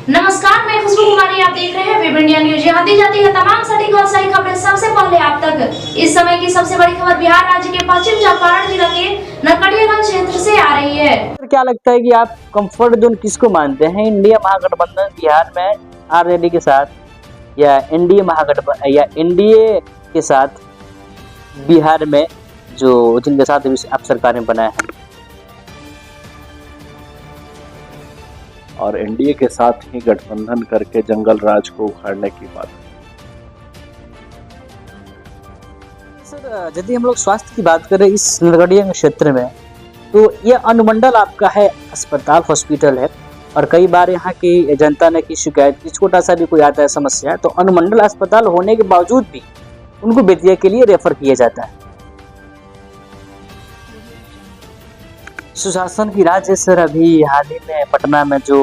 नमस्कार, मैं खुशबू कुमारी। आप देख रहे हैं वेब इंडिया न्यूज। यहाँ दी जाती है तमाम सटीक और सही खबरें सबसे पहले आप तक। इस समय की सबसे बड़ी खबर बिहार राज्य के पश्चिम चंपारण जिला के नरकटियागंज क्षेत्र से आ रही है। क्या लगता है कि आप कंफर्ट जोन किसको मानते हैं, इंडिया महागठबंधन बिहार में आरजेडी के साथ, या एनडीए महागठबंधन, या एनडीए के साथ बिहार में जो जिनके साथ आप सरकार में बनाए हैं, और एनडीए के साथ ही गठबंधन करके जंगल राज को उखाड़ने की बात। सर यदि हम लोग स्वास्थ्य की बात करें इस नरकटियागंज क्षेत्र में, तो यह अनुमंडल आपका है, अस्पताल हॉस्पिटल है, और कई बार यहाँ की जनता ने की शिकायत की, छोटा सा भी कोई आता है समस्या तो अनुमंडल अस्पताल होने के बावजूद भी उनको बेतिया के लिए रेफर किया जाता है। सुशासन की राज है सर। अभी हाल ही में पटना में जो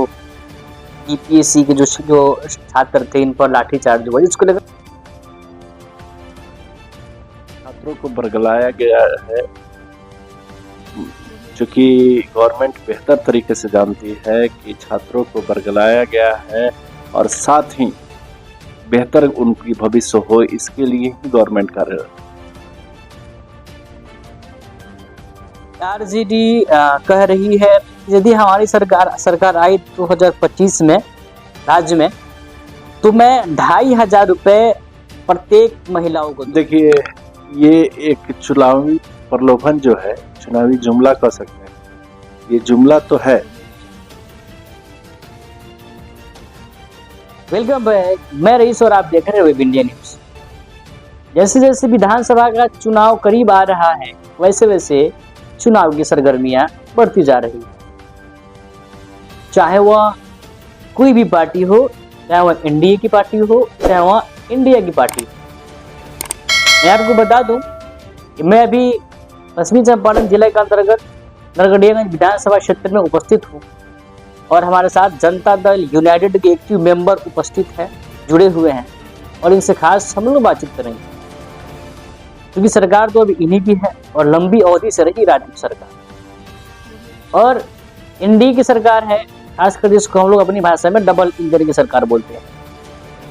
यूपीएससी के जो छात्र थे, इन पर लाठीचार्ज हुआ, इसको लेकर छात्रों को बरगलाया गया है, चूंकि गवर्नमेंट बेहतर तरीके से जानती है कि छात्रों को बरगलाया गया है और साथ ही बेहतर उनकी भविष्य हो, इसके लिए ही गवर्नमेंट कार्य। आरजेडी कह रही है यदि हमारी सरकार आई 2025 में राज्य में, तो मैं 2,500 रुपए प्रत्येक महिलाओं को। देखिए, ये एक चुनावी प्रलोभन जो है, चुनावी जुमला कह सकते हैं, ये जुमला तो है। वेलकम बैक, मैं रईस और आप देख रहे हैं वेब इंडिया न्यूज। जैसे जैसे विधानसभा का चुनाव करीब आ रहा है, वैसे वैसे चुनाव की सरगर्मियां बढ़ती जा रही है। चाहे वह कोई भी पार्टी हो, चाहे वह एनडीए की पार्टी हो, चाहे वह इंडिया की पार्टी हो। मैं आपको बता दूं कि मैं अभी पश्चिमी चंपारण जिले के अंतर्गत नरकटियागंज विधानसभा क्षेत्र में उपस्थित हूँ, और हमारे साथ जनता दल यूनाइटेड के एक्टिव मेंबर उपस्थित हैं, जुड़े हुए हैं, और इनसे खास हम लोग बातचीत करेंगे, क्योंकि सरकार तो अभी इन्हीं की है और लंबी अवधि से रही राज्य सरकार, और एनडीए की सरकार है, खासकर जिसको हम लोग अपनी भाषा में डबल इंजन की सरकार बोलते हैं।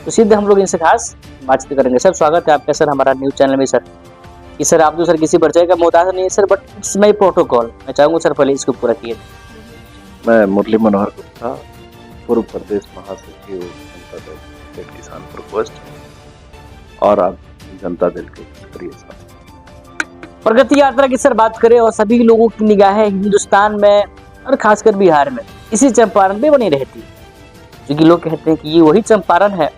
तो सीधे हम लोग इनसे खास बातचीत करेंगे। सर स्वागत है आपका सर हमारा न्यूज चैनल में। सर कि सर आप तो सर किसी परिचय का मोहताज नहीं है sir, but it's my protocol. मैं चाहूँगा सर पहले इसको पूरा किए। मैं मुरली मनोहर गुप्ता, पूर्व प्रदेश महासचिव जनता दल किसान प्रकोष्ठ, और आप जनता दल के सक्रिय साथी। प्रगति यात्रा की सर बात करें, और सभी लोगों की निगाहें हिंदुस्तान में और खासकर बिहार में इसी चंपारण पे बनी रहती है, क्योंकि लोग कहते हैं कि ये वही चंपारण है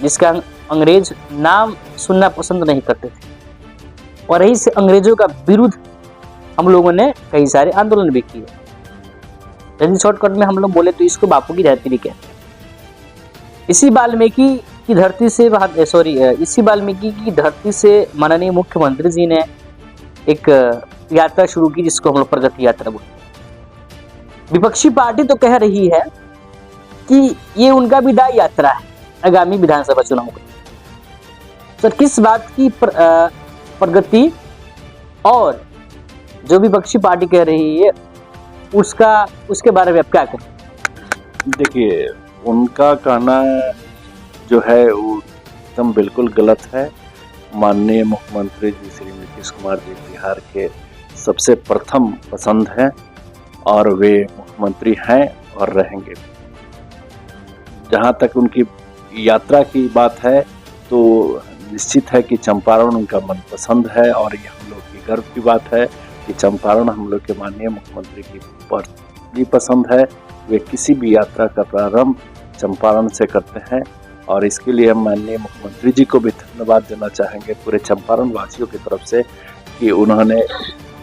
जिसका अंग्रेज नाम सुनना पसंद नहीं करते थे, और यही से अंग्रेजों का विरुद्ध हम लोगों ने कई सारे आंदोलन भी किए। यदि शॉर्टकट में हम लोग बोले तो इसको बापू की धरती भी कहते हैं। इसी वाल्मीकि की धरती से माननीय मुख्यमंत्री जी ने एक यात्रा शुरू की, जिसको हम लोग प्रगति यात्रा बोलते हैं। विपक्षी पार्टी तो कह रही है कि ये उनका विदाई यात्रा है आगामी विधानसभा चुनाव में। सर किस बात की प्रगति और जो विपक्षी पार्टी कह रही है उसके बारे में आप क्या करें? देखिए, उनका कहना जो है वो एकदम बिल्कुल गलत है। माननीय मुख्यमंत्री जी श्री नीतीश कुमार जी बिहार के सबसे प्रथम पसंद हैं, और वे मुख्यमंत्री हैं और रहेंगे। जहां तक उनकी यात्रा की बात है, तो निश्चित है कि चंपारण उनका मनपसंद है, और ये हम लोग की गर्व की बात है कि चंपारण हम लोग के माननीय मुख्यमंत्री की भी पसंद है। वे किसी भी यात्रा का प्रारंभ चंपारण से करते हैं, और इसके लिए हम माननीय मुख्यमंत्री जी को भी धन्यवाद देना चाहेंगे पूरे चंपारण वासियों की तरफ से, कि उन्होंने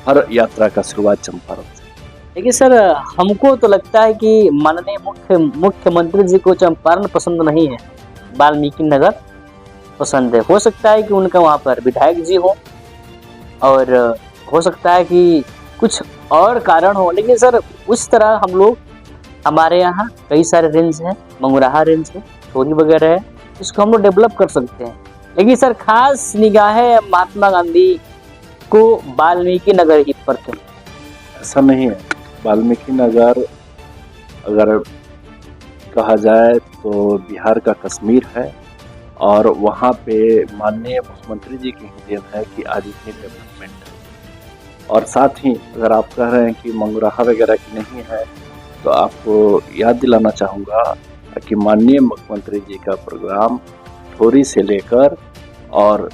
हर यात्रा का शुरुआत चंपारण से। देखिए सर, हमको तो लगता है कि माननीय मुख्यमंत्री जी को चंपारण पसंद नहीं है, वाल्मीकि नगर पसंद है। हो सकता है कि उनका वहाँ पर विधायक जी हो, और हो सकता है कि कुछ और कारण हो, लेकिन सर उस तरह हम लोग, हमारे यहाँ कई सारे रेंज हैं, मंगुराहा रेंज है, थोड़ी वगैरह है, इसको हम लोग डेवलप कर सकते हैं। लेकिन सर खास निगाहें महात्मा गांधी को वाल्मीकि नगर ही पर क्यों? ऐसा नहीं है, वाल्मीकि नगर अगर कहा जाए तो बिहार का कश्मीर है और वहाँ पे माननीय मुख्यमंत्री जी की ही देन है कि आज इतनी डेवलपमेंट है। और साथ ही अगर आप कह रहे हैं कि मंगुराहा वगैरह की नहीं है, तो आपको याद दिलाना चाहूँगा कि माननीय मुख्यमंत्री जी का प्रोग्राम ठोरी से लेकर और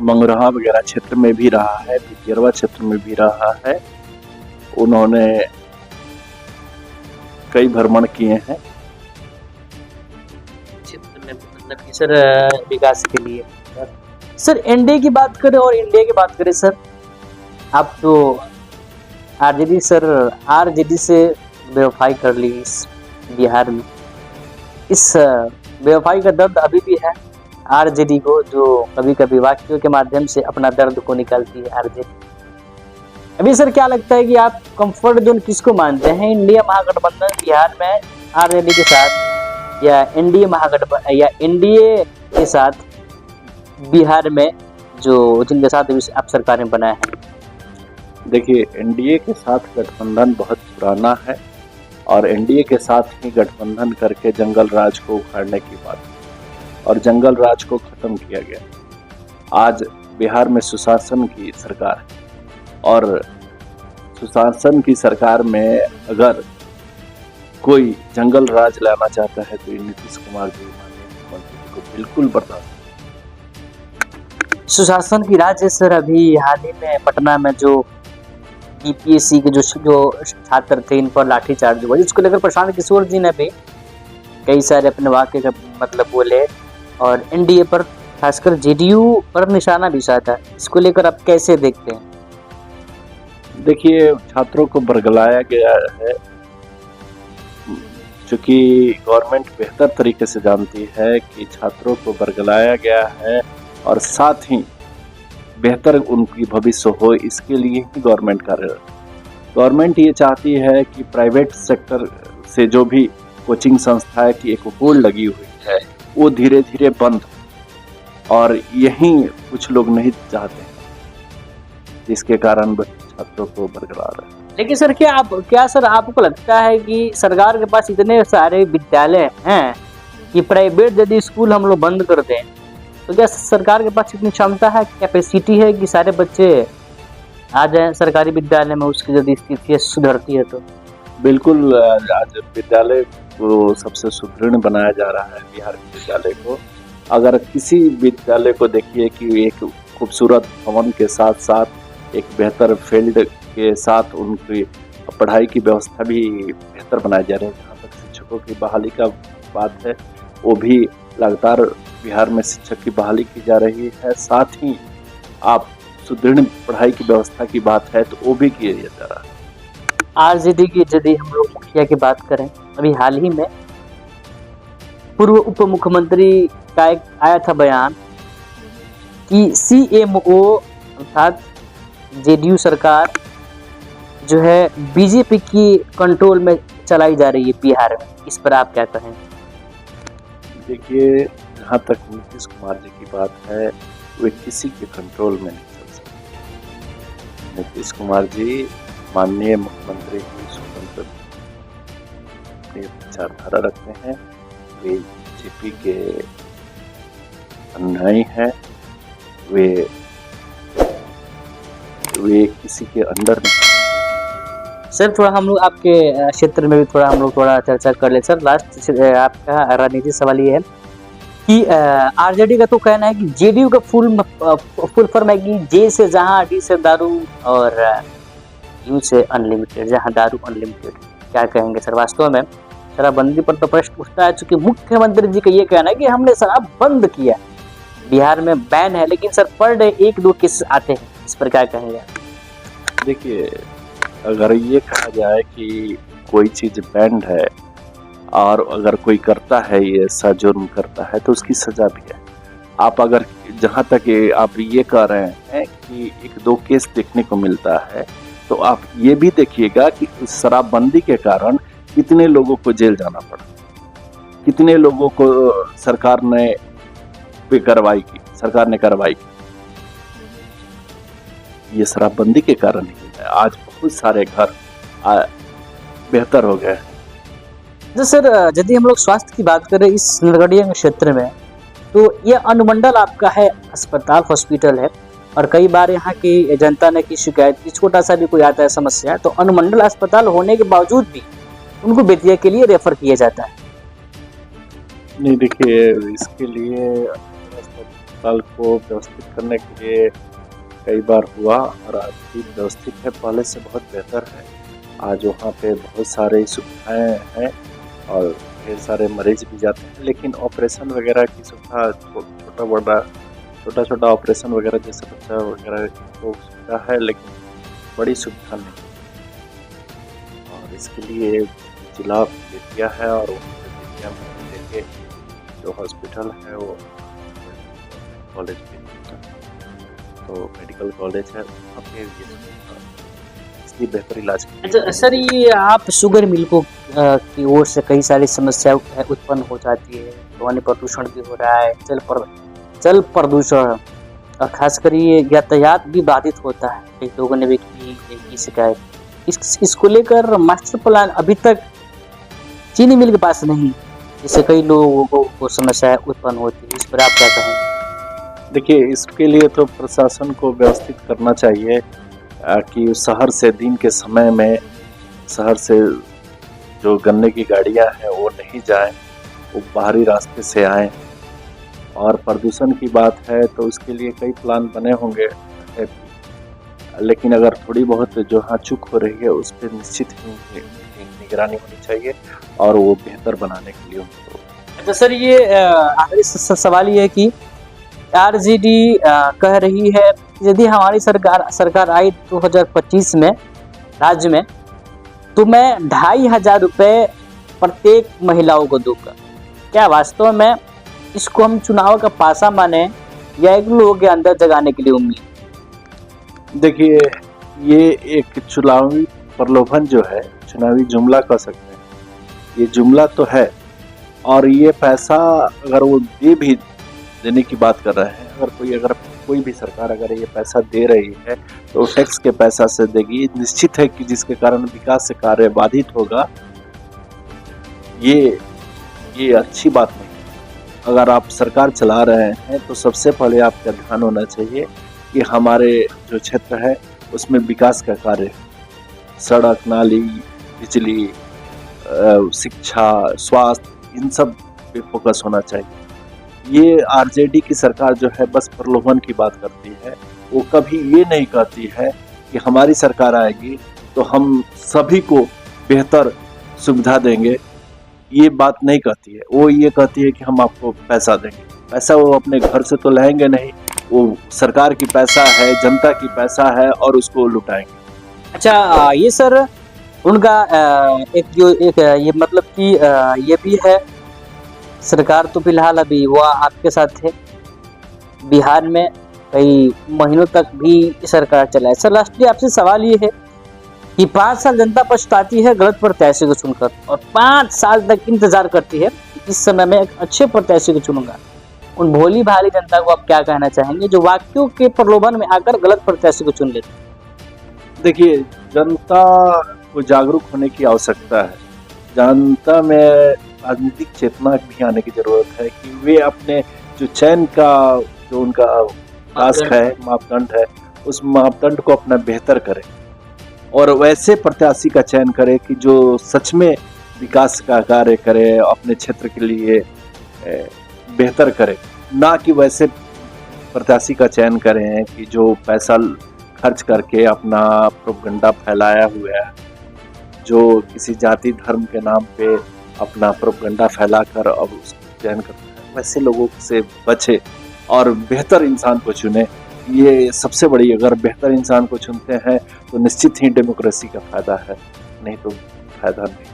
मंगुराहा वगैरह क्षेत्र में भी रहा है, पिपरवा क्षेत्र में भी रहा है। उन्होंने कई भ्रमण किए हैं क्षेत्र में, मतलब कि सर विकास के लिए। सर एनडीए की बात करें और इंडिया की बात करें सर, आप तो आरजेडी से बेवफाई कर ली इस बिहार में। इस बेवफाई का दर्द अभी भी है आरजेडी को, जो कभी कभी वाक्यों के माध्यम से अपना दर्द को निकालती है आरजेडी। अभी सर क्या लगता है कि आप कंफर्ट जोन किसको मानते हैं, इंडिया महागठबंधन बिहार में आरजेडी के साथ, या एनडीए महागठबंधन या एनडीए के साथ बिहार में जो जिनके साथ आप सरकार ने बनाया है? देखिए, एनडीए के साथ गठबंधन बहुत पुराना है और एनडीए के साथ ही गठबंधन करके जंगल राज को उखाड़ने की बात और जंगल राज को खत्म किया गया। आज बिहार में सुशासन की सरकार है और सुशासन की सरकार में अगर कोई जंगल राज लाना चाहता है तो नीतीश कुमार जी माननीय मुख्यमंत्री को बिल्कुल बर्दाश्त। सुशासन की राज है सर। अभी हाल ही में पटना में जो बीपीएससी के जो छात्र थे इन पर लाठीचार्ज हुआ, इसको लेकर प्रशांत किशोर जी ने भी कई सारे अपने वाक्य का मतलब बोले और एनडीए पर खासकर जेडीयू पर निशाना भी साधा। इसको लेकर आप कैसे देखते हैं? देखिए, छात्रों को बरगलाया गया है, चूंकि गवर्नमेंट बेहतर तरीके से जानती है कि छात्रों को बरगलाया गया है और साथ ही बेहतर उनकी भविष्य हो, इसके लिए ही गवर्नमेंट कार्यरत। गवर्नमेंट ये चाहती है कि प्राइवेट सेक्टर से जो भी कोचिंग संस्थाएं की एक होड़ लगी हुई है वो धीरे धीरे बंद, और यही कुछ लोग नहीं चाहते हैं, जिसके कारण छात्रों को बरकरार रहे। लेकिन सर क्या सर आपको लगता है कि सरकार के पास इतने सारे विद्यालय हैं कि प्राइवेट यदि स्कूल हम लोग बंद कर दें तो क्या सरकार के पास इतनी क्षमता है, कैपेसिटी है कि सारे बच्चे आ जाएं सरकारी विद्यालय में, उसकी यदि स्थिति सुधरती है तो? बिल्कुल, आज विद्यालय को सबसे सुदृढ़ बनाया जा रहा है बिहार के विद्यालय को। अगर किसी विद्यालय को देखिए कि एक खूबसूरत भवन के साथ साथ एक बेहतर फील्ड के साथ उनकी पढ़ाई की व्यवस्था भी बेहतर बनाई जा रही है। जहाँ तक शिक्षकों की बहाली का बात है, वो भी लगातार बिहार में शिक्षक की बहाली की जा रही है। साथ ही आप सुदृढ़ पढ़ाई की व्यवस्था की बात है तो वो भी किया जा रहा है। आरजेडी की यदि हम लोग मुखिया की बात करें, अभी हाल ही में पूर्व उप मुख्यमंत्री का एक आया था बयान कि सीएमओ अर्थात जेडीयू सरकार जो है बीजेपी की कंट्रोल में चलाई जा रही है बिहार में। इस पर आप क्या कहें? देखिए, जहाँ तक नीतीश कुमार जी की बात है, वे किसी के कंट्रोल में नहीं चल सकते। नीतीश कुमार जी माननीय मुख्यमंत्री की स्वतंत्र विचारधारा रखते हैं। वे बीजेपी के अनुयायी हैं। वे किसी के अंडर नहीं। सर थोड़ा हम लोग आपके क्षेत्र में भी थोड़ा चर्चा कर ले सर। लास्ट आपका राजनीतिक सवाल ये है कि आरजेडी का तो कहना है कि जेडीयू का फुल फॉर्म है कि जे से जहां, डी से दारू और यू से अनलिमिटेड, जहां दारू अनलिमिटेड। क्या कहेंगे सर? वास्तव में शराबबंदी पर तो प्रश्न उठता है, चूंकि मुख्यमंत्री जी का ये कहना है कि हमने शराब बंद किया, बिहार में बैन है, लेकिन सर पर डे 1-2 केस आते हैं। इस पर क्या कहेंगे? देखिए, अगर ये कहा जाए कि कोई चीज बैंड है और अगर कोई करता है ये ऐसा जुर्म करता है तो उसकी सजा भी है। आप अगर जहाँ तक आप ये कह रहे हैं कि 1-2 केस देखने को मिलता है, तो आप ये भी देखिएगा कि शराबबंदी के कारण कितने लोगों को जेल जाना पड़ा, कितने लोगों को सरकार ने कार्रवाई की। ये शराबबंदी के कारण ही है। आज बहुत सारे घर बेहतर हो गए हैं। तो सर यदि हम लोग स्वास्थ्य की बात करें इस नरगढ़िया क्षेत्र में, तो ये अनुमंडल आपका है, अस्पताल हॉस्पिटल है, और कई बार यहाँ की जनता ने की शिकायत की, छोटा सा भी कोई आता है समस्या तो अनुमंडल अस्पताल होने के बावजूद भी उनको बेतिया के लिए रेफर किया जाता है। नहीं देखिए, इसके लिए अस्पताल को व्यवस्थित करने के लिए कई बार हुआ और आज भी व्यवस्थित है, पहले से बहुत बेहतर है। आज वहाँ पे बहुत सारे सुविधाएं हैं और ढेर सारे मरीज भी जाते हैं, लेकिन ऑपरेशन वगैरह की सुविधा छोटा छोटा ऑपरेशन वगैरह जैसे बच्चा वगैरह तो सुविधा है, लेकिन बड़ी सुविधा नहीं। और इसके लिए जिला बेतिया है और बेतिया में देखिए जो हॉस्पिटल है वो कॉलेज भी तो मेडिकल कॉलेज है, वहाँ पे इसकी बेहतर इलाज। अच्छा सर, ये आप शुगर मिल्कों की ओर से कई सारी समस्याएं उत्पन्न हो जाती है, ध्वनि प्रदूषण भी हो रहा है, जल प्रदूषण और खासकर ये यातायात भी बाधित होता है, कई लोगों ने भी की शिकायत। इसको लेकर मास्टर प्लान अभी तक चीनी मिल के पास नहीं, जिससे कई लोगों को समस्या उत्पन्न होती है, इस पर आप क्या कहेंगे? देखिए, इसके लिए तो प्रशासन को व्यवस्थित करना चाहिए कि शहर से दिन के समय में शहर से जो गन्ने की गाड़ियां हैं वो नहीं जाएं, वो बाहरी रास्ते से आएं। और प्रदूषण की बात है तो उसके लिए कई प्लान बने होंगे, लेकिन अगर थोड़ी बहुत जो हाँ चूक हो रही है उस पर निश्चित ही निगरानी होनी चाहिए और वो बेहतर बनाने के लिए उनको। अच्छा सर, ये आखिरी सवाल ये है कि आरजेडी कह रही है यदि हमारी सरकार आई 2025 में राज्य में तो मैं 2,500 रुपये प्रत्येक महिलाओं को दूंगा। क्या वास्तव में इसको हम चुनाव का पासा माने या एक लोगों के अंदर जगाने के लिए उम्मीद? देखिए, ये एक चुनावी प्रलोभन जो है, चुनावी जुमला कह सकते हैं, ये जुमला तो है। और ये पैसा अगर वो देने की बात कर रहे हैं, अगर कोई भी सरकार अगर ये पैसा दे रही है तो टैक्स के पैसा से देगी, निश्चित है कि जिसके कारण विकास से कार्य बाधित होगा। ये अच्छी बात नहीं। अगर आप सरकार चला रहे हैं तो सबसे पहले आपका ध्यान होना चाहिए कि हमारे जो क्षेत्र है उसमें विकास का कार्य, सड़क, नाली, बिजली, शिक्षा, स्वास्थ्य, इन सब पे फोकस होना चाहिए। ये आरजेडी की सरकार जो है बस प्रलोभन की बात करती है, वो कभी ये नहीं कहती है कि हमारी सरकार आएगी तो हम सभी को बेहतर सुविधा देंगे, ये बात नहीं कहती है। वो ये कहती है कि हम आपको पैसा देंगे। पैसा वो अपने घर से तो लाएंगे नहीं, वो सरकार की पैसा है, जनता की पैसा है और उसको लुटाएंगे। अच्छा, ये सर उनका ये मतलब कि ये भी है, सरकार तो फिलहाल अभी वो आपके साथ है, बिहार में कई महीनों तक भी सरकार चलाए। सर लास्टली आपसे सवाल ये है कि 5 साल जनता पछताती है गलत प्रत्याशी को चुनकर और 5 साल तक इंतजार करती है इस समय में एक अच्छे प्रत्याशी को चुनूंगा। उन भोली भाली जनता को आप क्या कहना चाहेंगे जो वाक्यों के प्रलोभन में आकर गलत प्रत्याशी को चुन लेते? देखिए, जनता को जागरूक होने की आवश्यकता है। जनता में राजनीतिक चेतना भी आने की जरूरत है कि वे अपने जो चयन का जो उनका टास्क है, मापदंड है, उस मापदंड को अपना बेहतर करें और वैसे प्रत्याशी का चयन करें कि जो सच में विकास का कार्य करे, अपने क्षेत्र के लिए बेहतर करे, ना कि वैसे प्रत्याशी का चयन करें कि जो पैसा खर्च करके अपना प्रोपगंडा फैलाया हुआ है, जो किसी जाति धर्म के नाम पे अपना प्रोपगंडा फैलाकर अब उसको चयन करते हैं। वैसे लोगों से बचे और बेहतर इंसान को चुने। ये सबसे बड़ी, अगर बेहतर इंसान को चुनते हैं तो निश्चित ही डेमोक्रेसी का फायदा है, नहीं तो फायदा नहीं।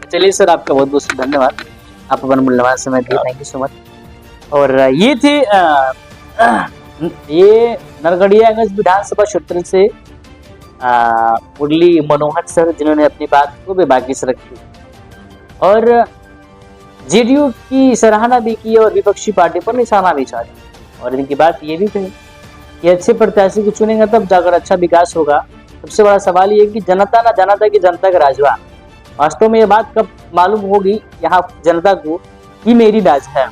चलिए सर, आपका बहुत बहुत धन्यवाद, आप अपना मूल्यवान समय दिए, थैंक यू सो मच। और ये थे ये नरगढ़ियागंज विधानसभा क्षेत्र से मुरली मनोहर सर, जिन्होंने अपनी बात को बेबाकी से रखी और जेडीयू की सराहना भी की और विपक्षी पार्टी पर निशाना भी साधा। और इनकी बात ये भी कही कि अच्छे प्रत्याशी को चुनेंगे तब जाकर अच्छा विकास होगा। सबसे बड़ा सवाल ये कि जनता ना जनता की जनता का राजवा, वास्तव में ये बात कब मालूम होगी यहाँ जनता को कि मेरी राज है।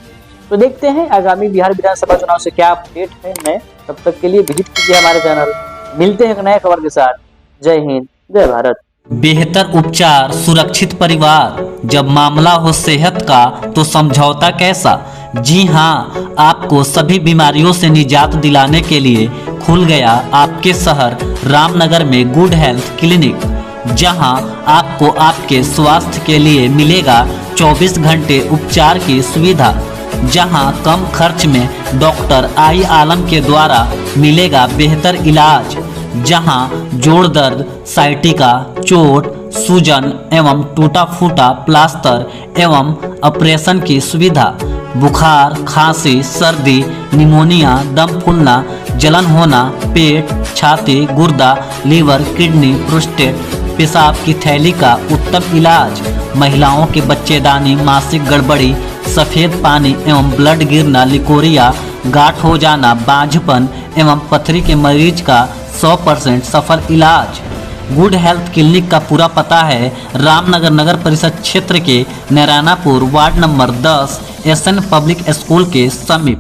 तो देखते हैं आगामी बिहार विधानसभा चुनाव से क्या अपडेट है। मैं तब तक के लिए विजिट कीजिए हमारे चैनल। मिलते हैं एक नए खबर के साथ। जय हिंद, जय भारत। बेहतर उपचार, सुरक्षित परिवार। जब मामला हो सेहत का तो समझौता कैसा। जी हाँ, आपको सभी बीमारियों से निजात दिलाने के लिए खुल गया आपके शहर रामनगर में गुड हेल्थ क्लिनिक, जहां आपको आपके स्वास्थ्य के लिए मिलेगा 24 घंटे उपचार की सुविधा, जहां कम खर्च में डॉक्टर आई आलम के द्वारा मिलेगा बेहतर इलाज, जहां जोड़ दर्द, साइटिका, चोट, सूजन एवं टूटा फूटा प्लास्टर एवं ऑपरेशन की सुविधा, बुखार, खांसी, सर्दी, निमोनिया, दम फूलना, जलन होना, पेट, छाती, गुर्दा, लीवर, किडनी, प्रोस्टेट, पेशाब की थैली का उत्तम इलाज, महिलाओं के बच्चेदानी, मासिक गड़बड़ी, सफ़ेद पानी एवं ब्लड गिरना, लिकोरिया, गांठ हो जाना, बांझपन एवं पथरी के मरीज का 100% सफल इलाज। गुड हेल्थ क्लिनिक का पूरा पता है रामनगर नगर परिषद क्षेत्र के Narayanpur ward number 10 SN public school के समीप।